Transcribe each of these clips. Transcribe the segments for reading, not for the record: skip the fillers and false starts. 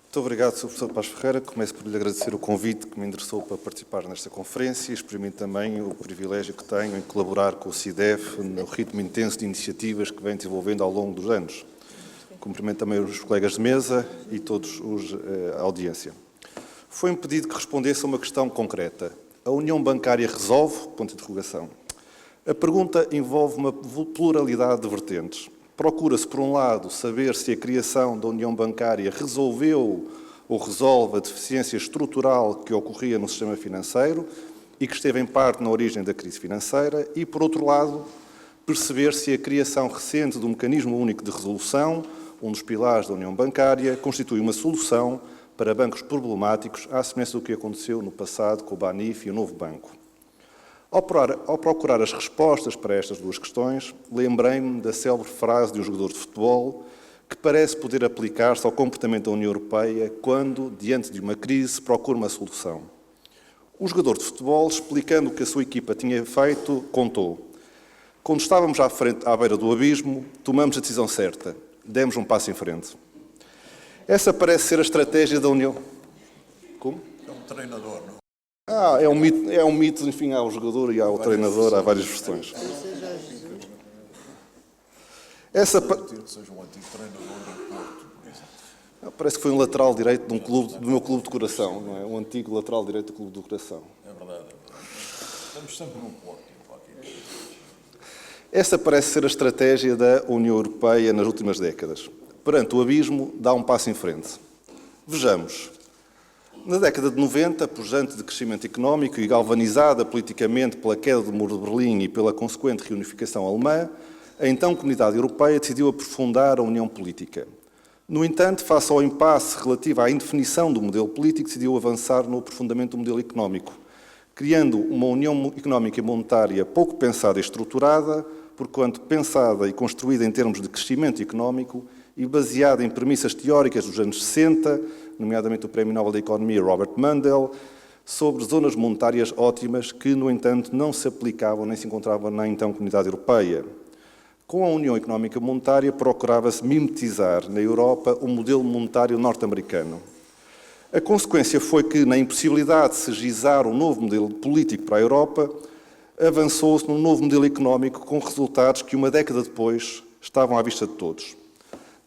Muito obrigado, Sr. Professor Paz Ferreira. Começo por lhe agradecer o convite que me endereçou para participar nesta conferência e exprimo também o privilégio que tenho em colaborar com o CIDEF no ritmo intenso de iniciativas que vem desenvolvendo ao longo dos anos. Cumprimento também os colegas de mesa e todos a audiência. Foi-me pedido que respondesse a uma questão concreta. A União Bancária resolve? Ponto de interrogação. A pergunta envolve uma pluralidade de vertentes. Procura-se, por um lado, saber se a criação da União Bancária resolveu ou resolve a deficiência estrutural que ocorria no sistema financeiro e que esteve em parte na origem da crise financeira e, por outro lado, perceber se a criação recente do Mecanismo Único de Resolução, um dos pilares da União Bancária, constitui uma solução para bancos problemáticos, à semelhança do que aconteceu no passado com o Banif e o Novo Banco. Ao procurar as respostas para estas duas questões, lembrei-me da célebre frase de um jogador de futebol que parece poder aplicar-se ao comportamento da União Europeia quando, diante de uma crise, procura uma solução. O jogador de futebol, explicando o que a sua equipa tinha feito, contou: quando estávamos à beira do abismo, tomamos a decisão certa, demos um passo em frente. Essa parece ser a estratégia da União... Como? É um treinador, não? É um mito, enfim, ao jogador e ao treinador, há várias versões. Essa Seja um antigo treinador do Porto, por exemplo. parece que foi um lateral direito de do meu clube de coração, não é? Um antigo lateral direito do clube do coração. É verdade, é verdade. Estamos sempre no Porto. Essa parece ser a estratégia da União Europeia nas últimas décadas. Perante o abismo, dá um passo em frente. Vejamos. Na década de 90, pujante de crescimento económico e galvanizada politicamente pela queda do Muro de Berlim e pela consequente reunificação alemã, a então Comunidade Europeia decidiu aprofundar a união política. No entanto, face ao impasse relativo à indefinição do modelo político, decidiu avançar no aprofundamento do modelo económico, criando uma união económica e monetária pouco pensada e estruturada, porquanto pensada e construída em termos de crescimento económico e baseada em premissas teóricas dos anos 60, nomeadamente o Prémio Nobel da Economia Robert Mundell, sobre zonas monetárias ótimas que, no entanto, não se aplicavam nem se encontravam na então Comunidade Europeia. Com a União Económica Monetária, procurava-se mimetizar na Europa o modelo monetário norte-americano. A consequência foi que, na impossibilidade de se gizar um novo modelo político para a Europa, avançou-se num novo modelo económico com resultados que, uma década depois, estavam à vista de todos.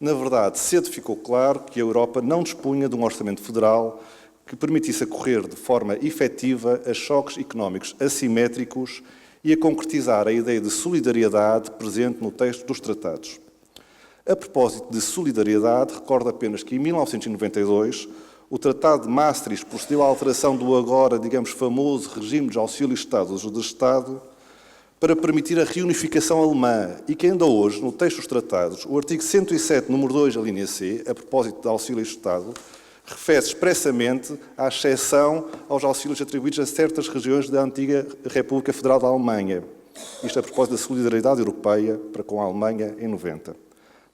Na verdade, cedo ficou claro que a Europa não dispunha de um orçamento federal que permitisse acorrer de forma efetiva a choques económicos assimétricos e a concretizar a ideia de solidariedade presente no texto dos tratados. A propósito de solidariedade, recordo apenas que em 1992 o Tratado de Maastricht procedeu à alteração do agora, digamos, famoso regime de auxílio de Estado ou ajuda de Estado para permitir a reunificação alemã e que ainda hoje, no texto dos tratados, o artigo 107, número 2, a linha C, a propósito de auxílio de Estado, refere-se expressamente à exceção aos auxílios atribuídos a certas regiões da antiga República Federal da Alemanha. Isto a propósito da solidariedade europeia para com a Alemanha em 90.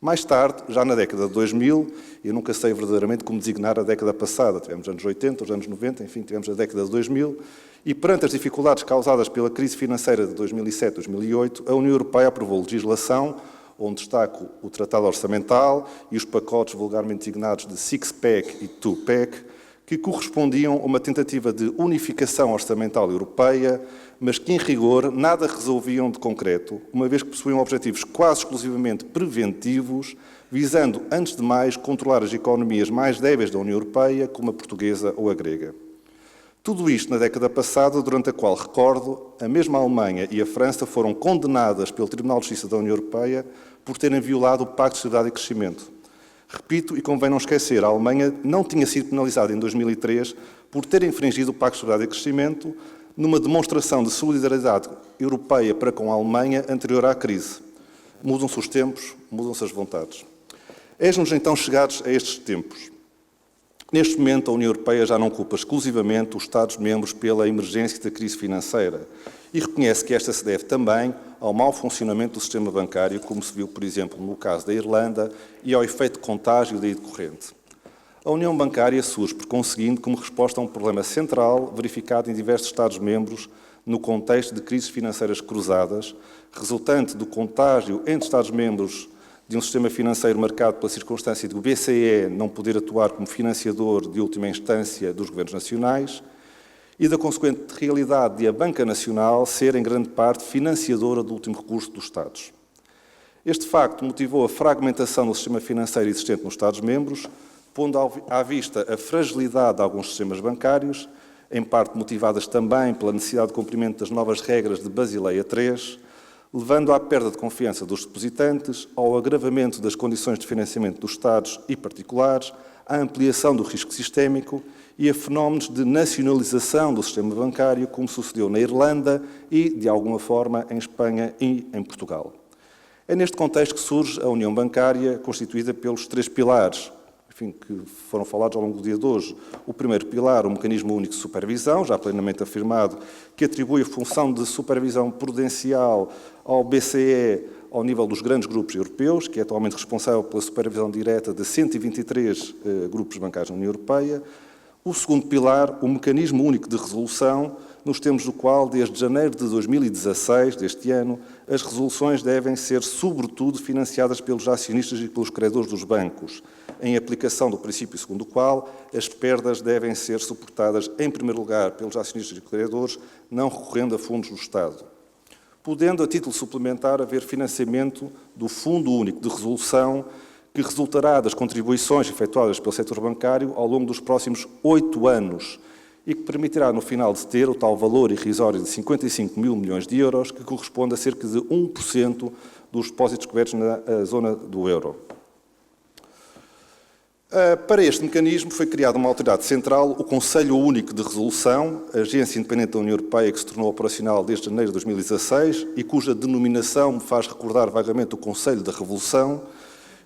Mais tarde, já na década de 2000, eu nunca sei verdadeiramente como designar a década passada, tivemos os anos 80, os anos 90, enfim, tivemos a década de 2000, e perante as dificuldades causadas pela crise financeira de 2007-2008, a União Europeia aprovou legislação, onde destaco o Tratado Orçamental e os pacotes vulgarmente designados de Six-Pack e Two-Pack, que correspondiam a uma tentativa de unificação orçamental europeia, mas que, em rigor, nada resolviam de concreto, uma vez que possuíam objetivos quase exclusivamente preventivos, visando, antes de mais, controlar as economias mais débeis da União Europeia, como a portuguesa ou a grega. Tudo isto na década passada, durante a qual, recordo, a mesma Alemanha e a França foram condenadas pelo Tribunal de Justiça da União Europeia por terem violado o Pacto de Estabilidade e Crescimento. Repito, e convém não esquecer, a Alemanha não tinha sido penalizada em 2003 por ter infringido o Pacto de Estabilidade e Crescimento numa demonstração de solidariedade europeia para com a Alemanha anterior à crise. Mudam-se os tempos, mudam-se as vontades. Eis-nos então chegados a estes tempos. Neste momento, a União Europeia já não culpa exclusivamente os Estados-membros pela emergência da crise financeira e reconhece que esta se deve também ao mau funcionamento do sistema bancário, como se viu, por exemplo, no caso da Irlanda, e ao efeito de contágio daí decorrente. A União Bancária surge, por conseguinte, como resposta a um problema central verificado em diversos Estados-membros no contexto de crises financeiras cruzadas, resultante do contágio entre Estados-membros de um sistema financeiro marcado pela circunstância de o BCE não poder atuar como financiador de última instância dos governos nacionais e da consequente realidade de a Banca Nacional ser, em grande parte, financiadora do último recurso dos Estados. Este facto motivou a fragmentação do sistema financeiro existente nos Estados-membros, pondo à vista a fragilidade de alguns sistemas bancários, em parte motivadas também pela necessidade de cumprimento das novas regras de Basileia III, levando à perda de confiança dos depositantes, ao agravamento das condições de financiamento dos Estados e particulares, à ampliação do risco sistémico e a fenómenos de nacionalização do sistema bancário, como sucedeu na Irlanda e, de alguma forma, em Espanha e em Portugal. É neste contexto que surge a União Bancária, constituída pelos 3 pilares, enfim, que foram falados ao longo do dia de hoje. O primeiro pilar, o Mecanismo Único de Supervisão, já plenamente afirmado, que atribui a função de supervisão prudencial ao BCE ao nível dos grandes grupos europeus, que é atualmente responsável pela supervisão direta de 123 grupos bancários na União Europeia. O segundo pilar, o Mecanismo Único de Resolução, nos termos do qual, desde janeiro de 2016, deste ano, as resoluções devem ser, sobretudo, financiadas pelos acionistas e pelos credores dos bancos, em aplicação do princípio segundo o qual as perdas devem ser suportadas, em primeiro lugar, pelos acionistas e credores, não recorrendo a fundos do Estado. Podendo, a título suplementar, haver financiamento do Fundo Único de Resolução, que resultará das contribuições efetuadas pelo setor bancário ao longo dos próximos 8 anos e que permitirá, no final de ter, o tal valor irrisório de 55 mil milhões de euros, que corresponde a cerca de 1% dos depósitos cobertos na zona do euro. Para este mecanismo foi criada uma autoridade central, o Conselho Único de Resolução, agência independente da União Europeia que se tornou operacional desde janeiro de 2016 e cuja denominação me faz recordar vagamente o Conselho da Revolução,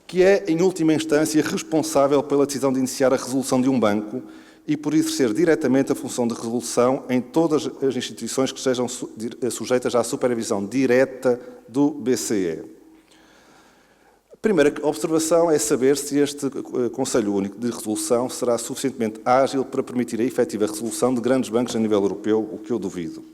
que é, em última instância, responsável pela decisão de iniciar a resolução de um banco e por exercer diretamente a função de resolução em todas as instituições que sejam sujeitas à supervisão direta do BCE. A primeira observação é saber se este Conselho Único de Resolução será suficientemente ágil para permitir a efetiva resolução de grandes bancos a nível europeu, o que eu duvido.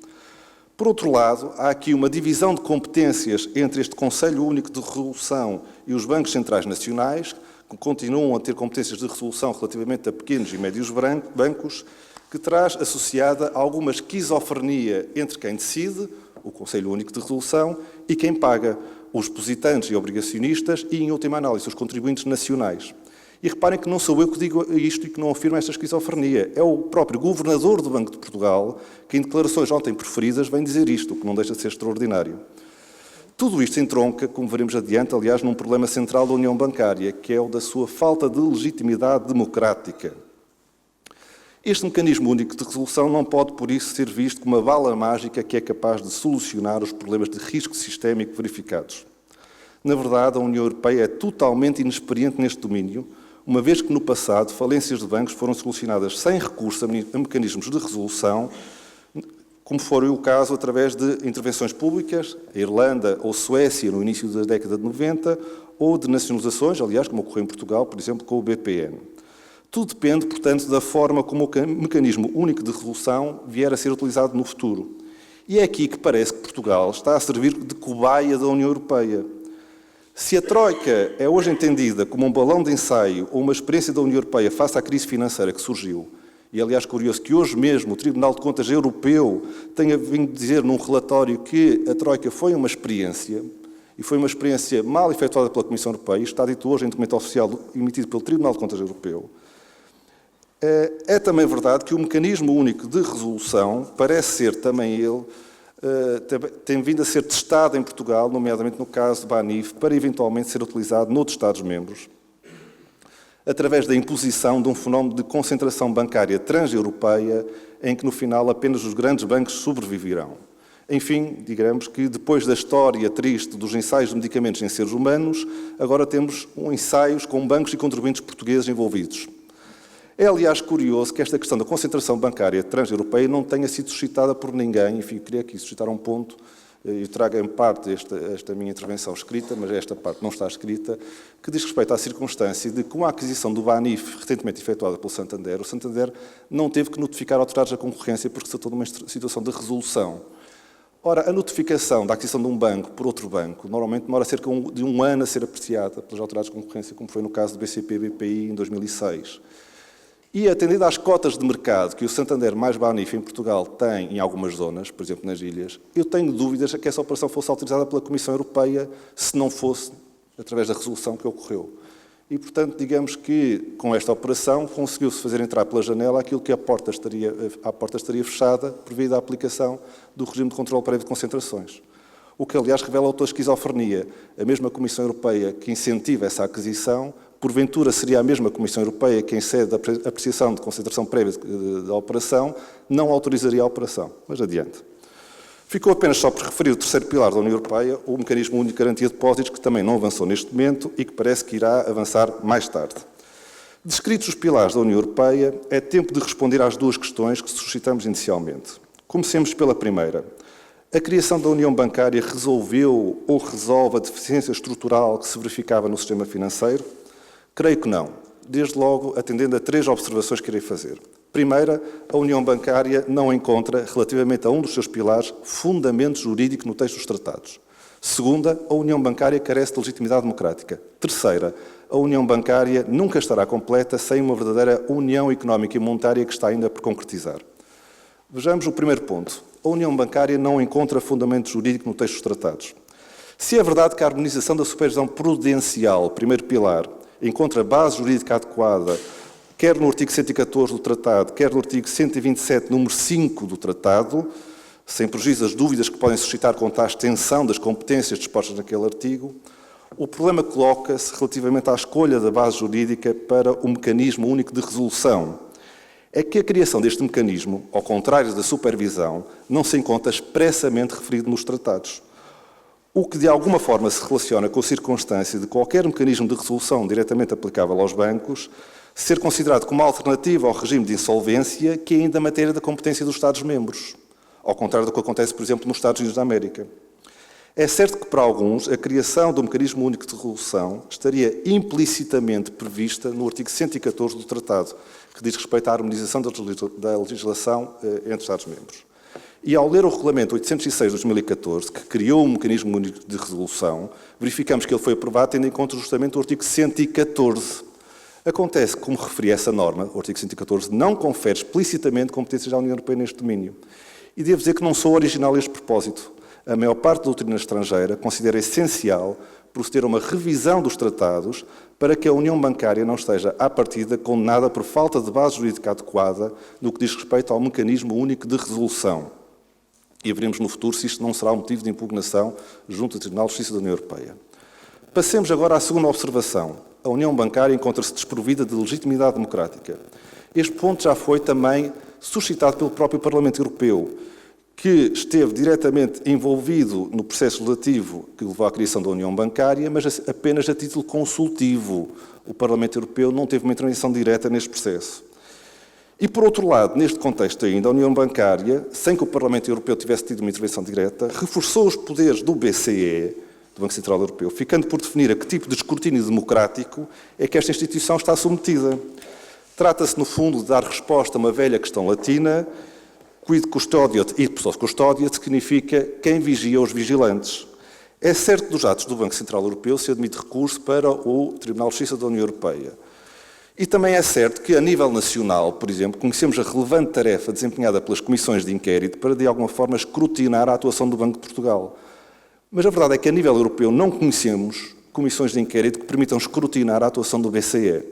Por outro lado, há aqui uma divisão de competências entre este Conselho Único de Resolução e os bancos centrais nacionais, que continuam a ter competências de resolução relativamente a pequenos e médios bancos, que traz associada alguma esquizofrenia entre quem decide, o Conselho Único de Resolução, e quem paga, os depositantes e obrigacionistas e, em última análise, os contribuintes nacionais. E reparem que não sou eu que digo isto e que não afirmo esta esquizofrenia. É o próprio Governador do Banco de Portugal que, em declarações ontem preferidas, vem dizer isto, o que não deixa de ser extraordinário. Tudo isto se entronca, como veremos adiante, aliás, num problema central da União Bancária, que é o da sua falta de legitimidade democrática. Este mecanismo único de resolução não pode, por isso, ser visto como uma bala mágica que é capaz de solucionar os problemas de risco sistémico verificados. Na verdade, a União Europeia é totalmente inexperiente neste domínio, uma vez que, no passado, falências de bancos foram solucionadas sem recurso a mecanismos de resolução, como foi o caso através de intervenções públicas, a Irlanda ou Suécia no início da década de 90, ou de nacionalizações, aliás, como ocorreu em Portugal, por exemplo, com o BPN. Tudo depende, portanto, da forma como o mecanismo único de resolução vier a ser utilizado no futuro. E é aqui que parece que Portugal está a servir de cobaia da União Europeia. Se a Troika é hoje entendida como um balão de ensaio ou uma experiência da União Europeia face à crise financeira que surgiu, e aliás curioso que hoje mesmo o Tribunal de Contas Europeu tenha vindo dizer num relatório que a Troika foi uma experiência, e foi uma experiência mal efetuada pela Comissão Europeia, está dito hoje em documento oficial emitido pelo Tribunal de Contas Europeu. É também verdade que o mecanismo único de resolução parece ser também ele, tem vindo a ser testado em Portugal, nomeadamente no caso de Banif, para eventualmente ser utilizado noutros Estados-membros, através da imposição de um fenómeno de concentração bancária transeuropeia, em que no final apenas os grandes bancos sobreviverão. Enfim, digamos que depois da história triste dos ensaios de medicamentos em seres humanos, agora temos ensaios com bancos e contribuintes portugueses envolvidos. É, aliás, curioso que esta questão da concentração bancária transeuropeia não tenha sido suscitada por ninguém. Enfim, queria aqui suscitar um ponto, e trago em parte esta minha intervenção escrita, mas esta parte não está escrita, que diz respeito à circunstância de que, com a aquisição do Banif, recentemente efetuada pelo Santander, o Santander não teve que notificar autoridades da concorrência porque se tratou de uma situação de resolução. Ora, a notificação da aquisição de um banco por outro banco normalmente demora cerca de um ano a ser apreciada pelas autoridades de concorrência, como foi no caso do BCP e BPI em 2006. E atendendo às cotas de mercado que o Santander mais Banif em Portugal tem em algumas zonas, por exemplo nas ilhas, eu tenho dúvidas a que essa operação fosse autorizada pela Comissão Europeia se não fosse através da resolução que ocorreu. E, portanto, digamos que com esta operação conseguiu-se fazer entrar pela janela aquilo que a porta estaria fechada devido à aplicação do regime de controle prévio de concentrações. O que, aliás, revela outra esquizofrenia. A mesma Comissão Europeia que incentiva essa aquisição, porventura seria a mesma Comissão Europeia que, em sede da apreciação de concentração prévia da operação, não autorizaria a operação. Mas adiante. Ficou apenas só por referir o terceiro pilar da União Europeia, o Mecanismo Único de Garantia de Depósitos, que também não avançou neste momento e que parece que irá avançar mais tarde. Descritos os pilares da União Europeia, é tempo de responder às duas questões que suscitamos inicialmente. Comecemos pela primeira. A criação da União Bancária resolveu ou resolve a deficiência estrutural que se verificava no sistema financeiro? Creio que não. Desde logo, atendendo a três observações que irei fazer. Primeira, a União Bancária não encontra, relativamente a um dos seus pilares, fundamento jurídico no texto dos tratados. Segunda, a União Bancária carece de legitimidade democrática. Terceira, a União Bancária nunca estará completa sem uma verdadeira União Económica e Monetária que está ainda por concretizar. Vejamos o primeiro ponto. A União Bancária não encontra fundamento jurídico no texto dos tratados. Se é verdade que a harmonização da supervisão prudencial, primeiro pilar, encontra base jurídica adequada, quer no artigo 114 do Tratado, quer no artigo 127, número 5 do Tratado, sem prejuízo das dúvidas que podem suscitar quanto à extensão das competências dispostas naquele artigo, o problema coloca-se relativamente à escolha da base jurídica para o mecanismo único de resolução. É que a criação deste mecanismo, ao contrário da supervisão, não se encontra expressamente referido nos tratados. O que de alguma forma se relaciona com a circunstância de qualquer mecanismo de resolução diretamente aplicável aos bancos ser considerado como alternativa ao regime de insolvência que é ainda matéria da competência dos Estados-membros, ao contrário do que acontece, por exemplo, nos Estados Unidos da América. É certo que, para alguns, a criação do mecanismo único de resolução estaria implicitamente prevista no artigo 114 do Tratado, que diz respeito à harmonização da legislação entre Estados-membros. E ao ler o Regulamento 806 de 2014, que criou um mecanismo único de resolução, verificamos que ele foi aprovado tendo em conta justamente o artigo 114. Acontece que, como referi essa norma, o artigo 114 não confere explicitamente competências à União Europeia neste domínio. E devo dizer que não sou original a este propósito. A maior parte da doutrina estrangeira considera essencial proceder a uma revisão dos tratados para que a União Bancária não esteja, à partida, condenada por falta de base jurídica adequada no que diz respeito ao mecanismo único de resolução. E veremos no futuro se isto não será um motivo de impugnação junto ao Tribunal de Justiça da União Europeia. Passemos agora à segunda observação. A União Bancária encontra-se desprovida de legitimidade democrática. Este ponto já foi também suscitado pelo próprio Parlamento Europeu, que esteve diretamente envolvido no processo legislativo que levou à criação da União Bancária, mas apenas a título consultivo. O Parlamento Europeu não teve uma intervenção direta neste processo. E, por outro lado, neste contexto ainda, a União Bancária, sem que o Parlamento Europeu tivesse tido uma intervenção direta, reforçou os poderes do BCE, do Banco Central Europeu, ficando por definir a que tipo de escrutínio democrático é que esta instituição está submetida. Trata-se, no fundo, de dar resposta a uma velha questão latina, quid custodiet ipsos custodiet, que significa quem vigia os vigilantes. É certo que dos atos do Banco Central Europeu se admite recurso para o Tribunal de Justiça da União Europeia. E também é certo que, a nível nacional, por exemplo, conhecemos a relevante tarefa desempenhada pelas comissões de inquérito para, de alguma forma, escrutinar a atuação do Banco de Portugal. Mas a verdade é que, a nível europeu, não conhecemos comissões de inquérito que permitam escrutinar a atuação do BCE.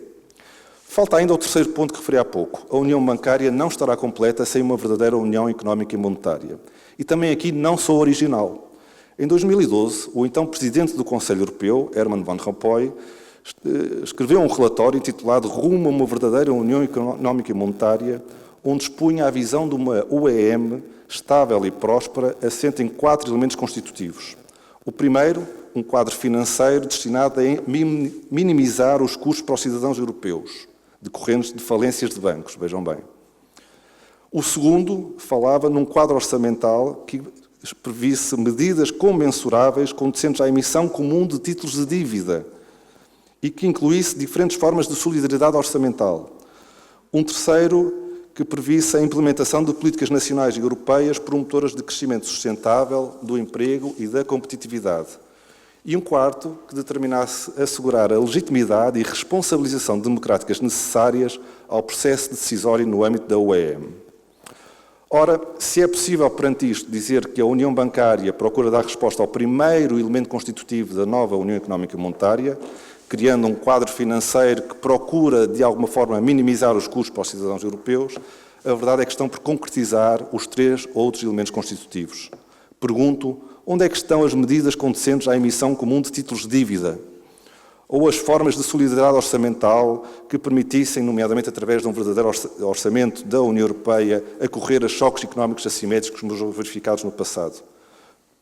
Falta ainda o terceiro ponto que referi há pouco. A União Bancária não estará completa sem uma verdadeira União Económica e Monetária. E também aqui não sou original. Em 2012, o então Presidente do Conselho Europeu, Herman Van Rompuy, escreveu um relatório intitulado Rumo a uma verdadeira União Económica e Monetária, onde expunha a visão de uma UEM estável e próspera, assente em 4 elementos constitutivos. O primeiro, um quadro financeiro destinado a minimizar os custos para os cidadãos europeus, decorrentes de falências de bancos, vejam bem. O segundo falava num quadro orçamental que previsse medidas comensuráveis conduzentes à emissão comum de títulos de dívida e que incluísse diferentes formas de solidariedade orçamental. Um terceiro, que previsse a implementação de políticas nacionais e europeias promotoras de crescimento sustentável, do emprego e da competitividade. E um quarto, que determinasse assegurar a legitimidade e responsabilização democráticas necessárias ao processo decisório no âmbito da UEM. Ora, se é possível perante isto dizer que a União Bancária procura dar resposta ao primeiro elemento constitutivo da nova União Económica e Monetária, criando um quadro financeiro que procura, de alguma forma, minimizar os custos para os cidadãos europeus, a verdade é que estão por concretizar os 3 outros elementos constitutivos. Pergunto, onde é que estão as medidas condizentes à emissão comum de títulos de dívida? Ou as formas de solidariedade orçamental que permitissem, nomeadamente através de um verdadeiro orçamento da União Europeia, acorrer a choques económicos assimétricos verificados no passado?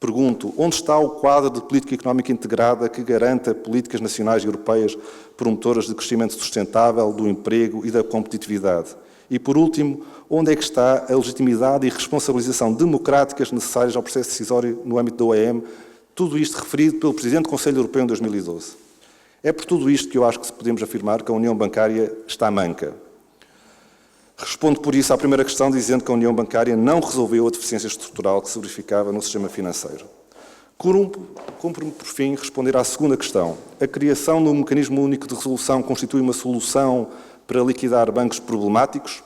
Pergunto, onde está o quadro de política económica integrada que garanta políticas nacionais e europeias promotoras de crescimento sustentável, do emprego e da competitividade? E, por último, onde é que está a legitimidade e responsabilização democráticas necessárias ao processo decisório no âmbito da OEM? Tudo isto referido pelo Presidente do Conselho Europeu em 2012. É por tudo isto que eu acho que podemos afirmar que a União Bancária está manca. Respondo, por isso, à primeira questão dizendo que a União Bancária não resolveu a deficiência estrutural que se verificava no sistema financeiro. Cumpre-me, por fim, responder à segunda questão. A criação de um mecanismo único de resolução constitui uma solução para liquidar bancos problemáticos?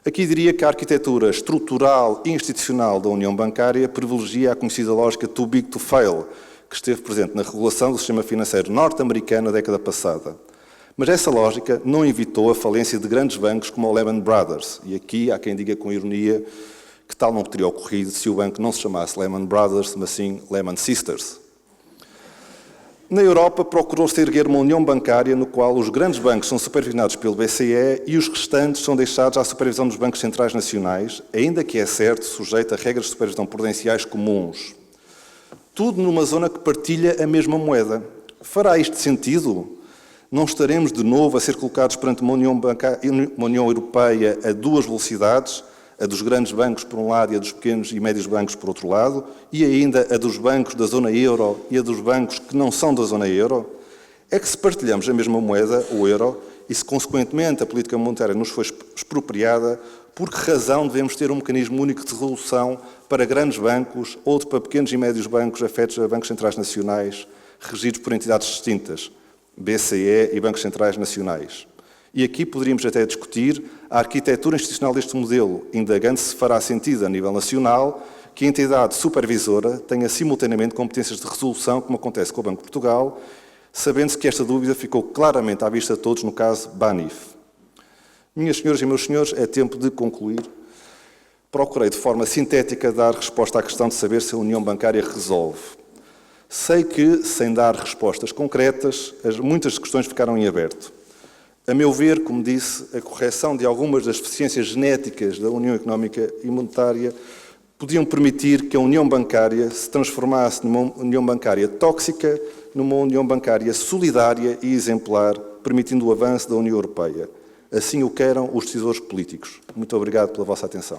Aqui diria que a arquitetura estrutural e institucional da União Bancária privilegia a conhecida lógica too big to fail, que esteve presente na regulação do sistema financeiro norte-americano na década passada. Mas essa lógica não evitou a falência de grandes bancos como o Lehman Brothers. E aqui há quem diga com ironia que tal não teria ocorrido se o banco não se chamasse Lehman Brothers, mas sim Lehman Sisters. Na Europa, procurou-se erguer uma união bancária no qual os grandes bancos são supervisionados pelo BCE e os restantes são deixados à supervisão dos bancos centrais nacionais, ainda que, é certo, sujeito a regras de supervisão prudenciais comuns. Tudo numa zona que partilha a mesma moeda. Fará isto sentido? Não estaremos de novo a ser colocados perante uma União Europeia a 2 velocidades, a dos grandes bancos por um lado e a dos pequenos e médios bancos por outro lado, e ainda a dos bancos da zona euro e a dos bancos que não são da zona euro? É que se partilhamos a mesma moeda, o euro, e se consequentemente a política monetária nos foi expropriada, por que razão devemos ter um mecanismo único de resolução para grandes bancos, outro para pequenos e médios bancos afetos a bancos centrais nacionais, regidos por entidades distintas, BCE e bancos centrais nacionais? E aqui poderíamos até discutir a arquitetura institucional deste modelo, indagando se fará sentido a nível nacional que a entidade supervisora tenha simultaneamente competências de resolução, como acontece com o Banco de Portugal, sabendo-se que esta dúvida ficou claramente à vista de todos no caso Banif. Minhas senhoras e meus senhores, é tempo de concluir. Procurei de forma sintética dar resposta à questão de saber se a União Bancária resolve. Sei que, sem dar respostas concretas, muitas questões ficaram em aberto. A meu ver, como disse, a correção de algumas das deficiências genéticas da União Económica e Monetária podiam permitir que a União Bancária se transformasse numa União Bancária tóxica, numa União Bancária solidária e exemplar, permitindo o avanço da União Europeia. Assim o queiram os decisores políticos. Muito obrigado pela vossa atenção.